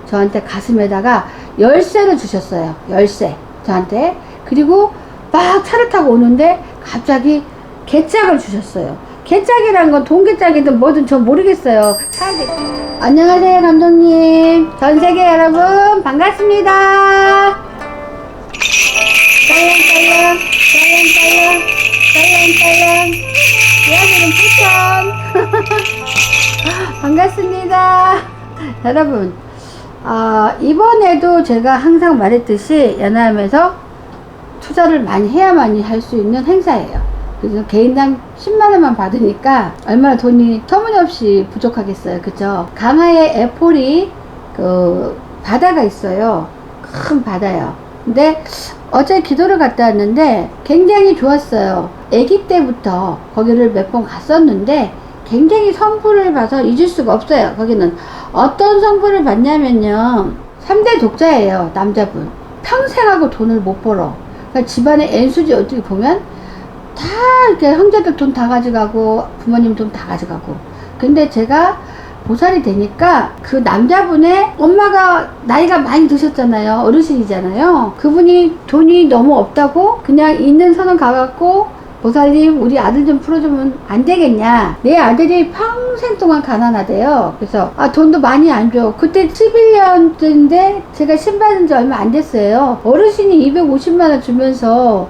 저한테 가슴에다가 열쇠를 주셨어요. 열쇠 저한테. 그리고 막 차를 타고 오는데 갑자기 개짝을 주셨어요. 개짝이란 건 돈개짝이든 뭐든 전 모르겠어요. 안녕하세요 감독님. 전세계 여러분 반갑습니다. 딸랑딸랑 딸랑딸랑 딸랑딸랑 이야기는 추천. 반갑습니다 여러분. 이번에도 제가 항상 말했듯이 연암에서 투자를 많이 해야만이 할 수 있는 행사예요. 그래서 개인당 10만원만 받으니까 얼마나 돈이 터무니없이 부족하겠어요. 그죠? 강화에 에포리 바다가 있어요. 큰 바다요. 근데 어제 기도를 갔다 왔는데 굉장히 좋았어요. 아기 때부터 거기를 몇 번 갔었는데 굉장히 성부를 봐서 잊을 수가 없어요. 거기는 어떤 성부를 봤냐면요, 3대 독자예요. 남자분 평생하고 돈을 못 벌어. 그러니까 집안의 엔수지 어떻게 보면 다 이렇게 형제들 돈 다 가져가고 부모님 돈 다 가져가고. 근데 제가 보살이 되니까 그 남자분의 엄마가 나이가 많이 드셨잖아요. 어르신이잖아요. 그분이 돈이 너무 없다고 그냥 있는 선은 가갖고 보살님 우리 아들 좀 풀어주면 안 되겠냐. 내 아들이 평생 동안 가난하대요. 그래서 돈도 많이 안 줘. 그때 11년인데 제가 신받은 지 얼마 안 됐어요. 어르신이 250만원 주면서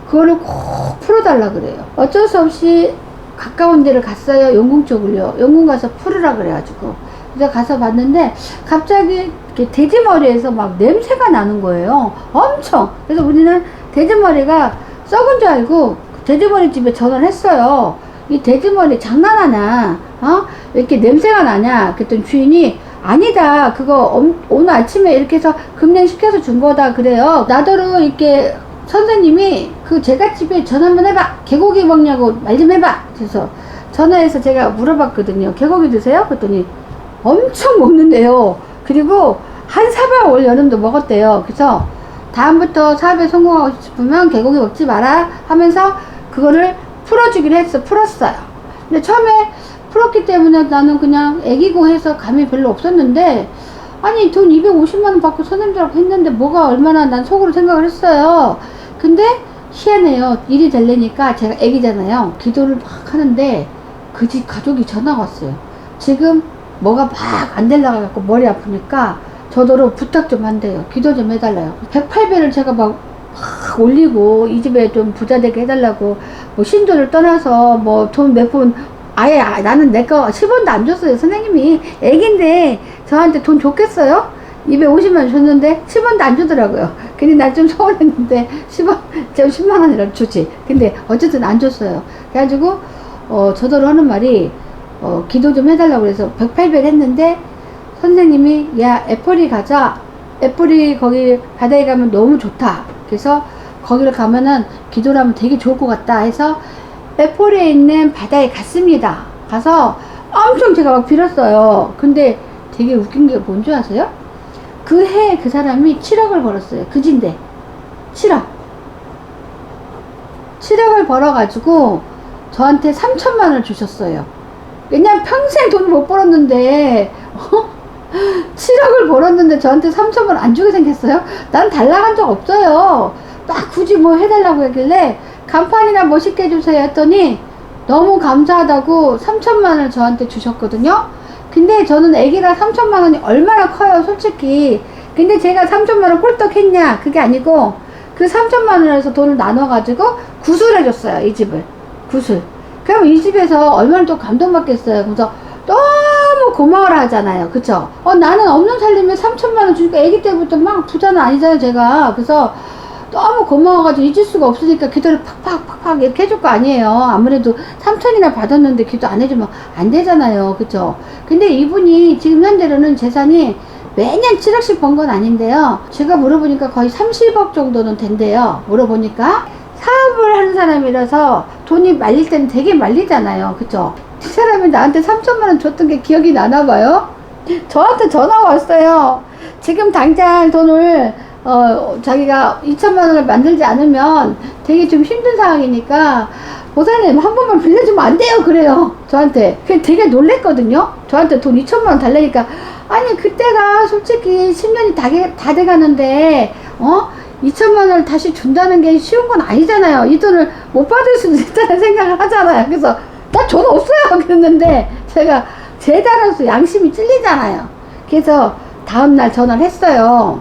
그거를 꼭 풀어달라 그래요. 어쩔 수 없이 가까운 데를 갔어요. 영궁 쪽을요. 영궁 가서 풀으라 그래가지고 그래서 가서 봤는데 갑자기 이렇게 돼지머리에서 막 냄새가 나는 거예요. 엄청. 그래서 우리는 돼지머리가 썩은 줄 알고 돼지머리 집에 전화를 했어요. 이 돼지머리 장난하냐? 이렇게 냄새가 나냐? 그랬더니 주인이 아니다. 그거 오늘 아침에 이렇게 해서 급냉시켜서 준 거다 그래요. 나더러 이렇게 선생님이 그 제갓집에 전화 한번 해봐. 개고기 먹냐고 말 좀 해봐. 그래서 전화해서 제가 물어봤거든요. 개고기 드세요? 그랬더니 엄청 먹는데요. 그리고 한 사발 올 여름도 먹었대요. 그래서 다음부터 사업에 성공하고 싶으면 개고기 먹지 마라 하면서 그거를 풀어주기로 했어. 풀었어요. 근데 처음에 풀었기 때문에 나는 그냥 애기고 해서 감이 별로 없었는데, 아니 돈 250만원 받고 선생님들하고 했는데 뭐가 얼마나 난 속으로 생각을 했어요. 근데 희한해요. 일이 되려니까 제가 애기잖아요. 기도를 막 하는데 그 집 가족이 전화가 왔어요. 지금 뭐가 막 안 되려고 갖고 머리 아프니까 저더러 부탁 좀 한대요. 기도 좀 해달라요. 108배를 제가 막 올리고 이 집에 좀 부자 되게 해달라고 뭐 신도를 떠나서 뭐 돈 몇 푼 아예 나는 내거 10원도 안 줬어요. 선생님이 애기인데 저한테 돈 줬겠어요? 250만 줬는데 10원도 안 주더라고요. 근데 나 좀 서운했는데 10원, 제가 10만원이라도 주지. 근데 어쨌든 안 줬어요. 그래가지고 저더러 하는 말이 기도 좀 해달라고 그래서 108배를 했는데 선생님이 야 애플이 가자. 애플이 거기 바다에 가면 너무 좋다. 그래서 거기를 가면은 기도를 하면 되게 좋을 것 같다 해서 애플에 있는 바다에 갔습니다. 가서 엄청 제가 막 빌었어요. 근데 되게 웃긴 게 뭔지 아세요? 그 해에 그 사람이 7억을 벌었어요. 그진데 7억을 벌어가지고 저한테 3천만원을 주셨어요. 왜냐면 평생 돈을 못 벌었는데 7억을 벌었는데 저한테 3천만 안 주게 생겼어요? 난 달라간 적 없어요. 막 굳이 뭐 해달라고 하길래 간판이나 멋있게 해주세요 했더니 너무 감사하다고 3천만원을 저한테 주셨거든요. 근데 저는 애기라 3천만원이 얼마나 커요 솔직히. 근데 제가 3천만원 꿀떡 했냐? 그게 아니고 그 3천만원에서 돈을 나눠가지고 구슬해줬어요. 이 집을 구슬. 그럼 이 집에서 얼마나 또 감동받겠어요. 그래서 너무 고마워라 하잖아요. 그쵸? 나는 없는 살림에 3천만원 주니까 애기 때부터 막 부자는 아니잖아요 제가. 그래서 너무 고마워가지고 잊을 수가 없으니까 기도를 팍팍팍팍 이렇게 해줄 거 아니에요. 아무래도 3천이나 받았는데 기도 안 해주면 안 되잖아요. 그쵸? 근데 이분이 지금 현재로는 재산이 매년 7억씩 번 건 아닌데요. 제가 물어보니까 거의 30억 정도는 된대요. 물어보니까 사업을 하는 사람이라서 돈이 말릴 때는 되게 말리잖아요. 그쵸? 이 사람이 나한테 3천만원 줬던 게 기억이 나나 봐요. 저한테 전화가 왔어요. 지금 당장 돈을 자기가 2천만 원을 만들지 않으면 되게 좀 힘든 상황이니까 보살님 한 번만 빌려주면 안 돼요 그래요 저한테. 그게 되게 놀랬거든요. 저한테 돈 2천만 원 달라니까 아니 그때가 솔직히 10년이 다 돼가는데 2천만 원을 다시 준다는 게 쉬운 건 아니잖아요. 이 돈을 못 받을 수도 있다는 생각을 하잖아요. 그래서 나 돈 없어요 그랬는데 제가 제 달아서 양심이 찔리잖아요. 그래서 다음날 전화를 했어요.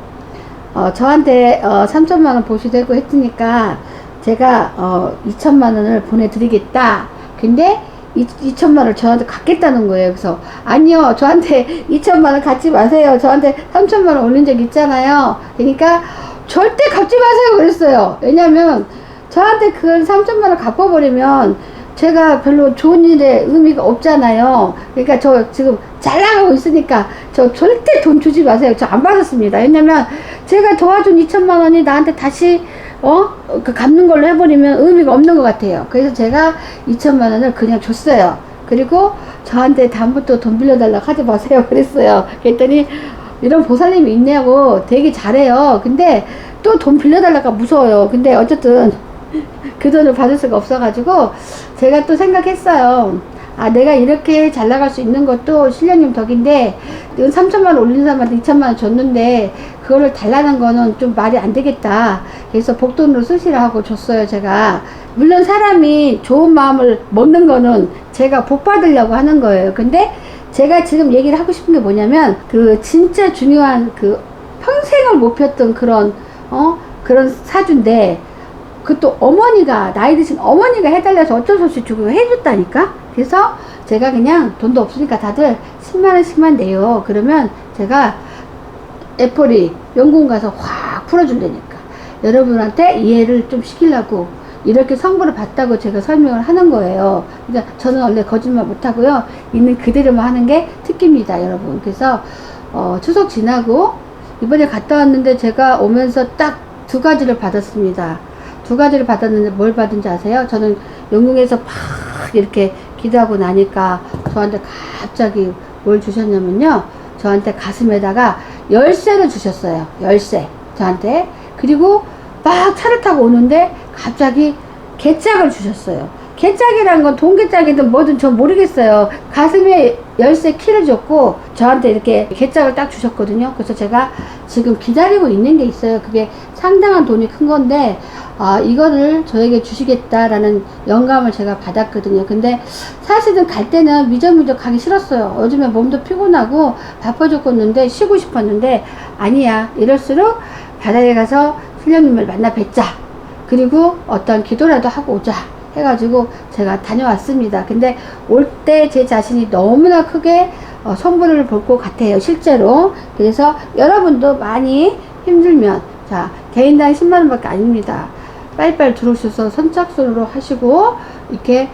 저한테 3천만 원 보시되고 했으니까 제가 2천만 원을 보내드리겠다. 근데 2천만 원을 저한테 갖겠다는 거예요. 그래서 아니요 저한테 2천만 원 갖지 마세요. 저한테 3천만 원 올린 적 있잖아요. 그러니까 절대 갚지 마세요 그랬어요. 왜냐면 저한테 그 3천만 원 갚아버리면 제가 별로 좋은 일에 의미가 없잖아요. 그러니까 저 지금 잘 나가고 있으니까 저 절대 돈 주지 마세요. 저 안 받았습니다. 왜냐면 제가 도와준 2천만 원이 나한테 다시 그 갚는 걸로 해버리면 의미가 없는 것 같아요. 그래서 제가 2천만 원을 그냥 줬어요. 그리고 저한테 다음부터 돈 빌려달라고 하지 마세요 그랬어요. 그랬더니 이런 보살님이 있냐고 되게 잘해요. 근데 또 돈 빌려달라고 무서워요. 근데 어쨌든 그 돈을 받을 수가 없어가지고 제가 또 생각했어요. 아 내가 이렇게 잘 나갈 수 있는 것도 신령님 덕인데 3천만 원 올린 사람한테 2천만 원 줬는데 그거를 달라는 거는 좀 말이 안 되겠다. 그래서 복돈으로 쓰시라 하고 줬어요 제가. 물론 사람이 좋은 마음을 먹는 거는 제가 복 받으려고 하는 거예요. 근데 제가 지금 얘기를 하고 싶은 게 뭐냐면 그 진짜 중요한 그 평생을 못 폈던 그런 그런 사주인데 그것도 어머니가 나이 드신 어머니가 해달라서 어쩔 수 없이 주고 해줬다니까. 그래서 제가 그냥 돈도 없으니까 다들 10만 원씩만 내요. 그러면 제가 애플이 연구원 가서 확 풀어준다니까. 여러분한테 이해를 좀 시키려고 이렇게 선물을 받다고 제가 설명을 하는 거예요. 그러니까 저는 원래 거짓말 못하고요. 있는 그대로만 하는 게 특기입니다 여러분. 그래서 추석 지나고 이번에 갔다 왔는데 제가 오면서 딱 2가지를 받았습니다. 2가지를 받았는데 뭘 받은지 아세요? 저는 영국에서 막 이렇게 기도하고 나니까 저한테 갑자기 뭘 주셨냐면요. 저한테 가슴에다가 열쇠를 주셨어요. 열쇠 저한테. 그리고 막 차를 타고 오는데 갑자기 개짝을 주셨어요. 개짝이란 건 돈개짝이든 뭐든 전 모르겠어요. 가슴에 열쇠 키를 줬고 저한테 이렇게 개짝을 딱 주셨거든요. 그래서 제가 지금 기다리고 있는 게 있어요. 그게 상당한 돈이 큰 건데 이거를 저에게 주시겠다라는 영감을 제가 받았거든요. 근데 사실은 갈 때는 미적미적 가기 싫었어요. 요즘에 몸도 피곤하고 바빠 죽겠는데 쉬고 싶었는데 아니야. 이럴수록 바다에 가서 신령님을 만나 뵙자. 그리고 어떤 기도라도 하고 오자 해가지고 제가 다녀왔습니다. 근데 올 때 제 자신이 너무나 크게 성불을 볼 것 같아요 실제로. 그래서 여러분도 많이 힘들면 자 개인당 10만원 밖에 아닙니다. 빨리빨리 들어오셔서 선착순으로 하시고 이렇게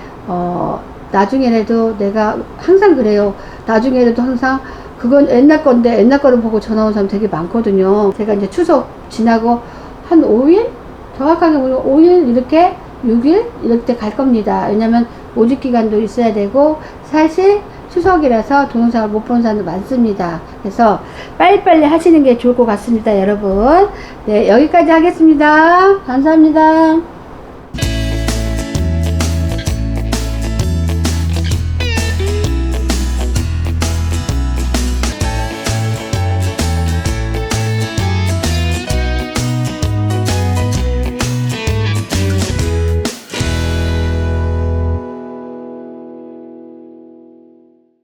나중에라도 내가 항상 그래요. 나중에라도 항상 그건 옛날 건데 옛날 거를 보고 전화 온 사람 되게 많거든요. 제가 이제 추석 지나고 한 5일? 정확하게 보면 5일 이렇게 6일 이렇게 갈 겁니다. 왜냐면 모집 기간도 있어야 되고 사실 추석이라서 동영상을 못 보는 사람도 많습니다. 그래서 빨리빨리 하시는 게 좋을 것 같습니다 여러분. 네 여기까지 하겠습니다. 감사합니다.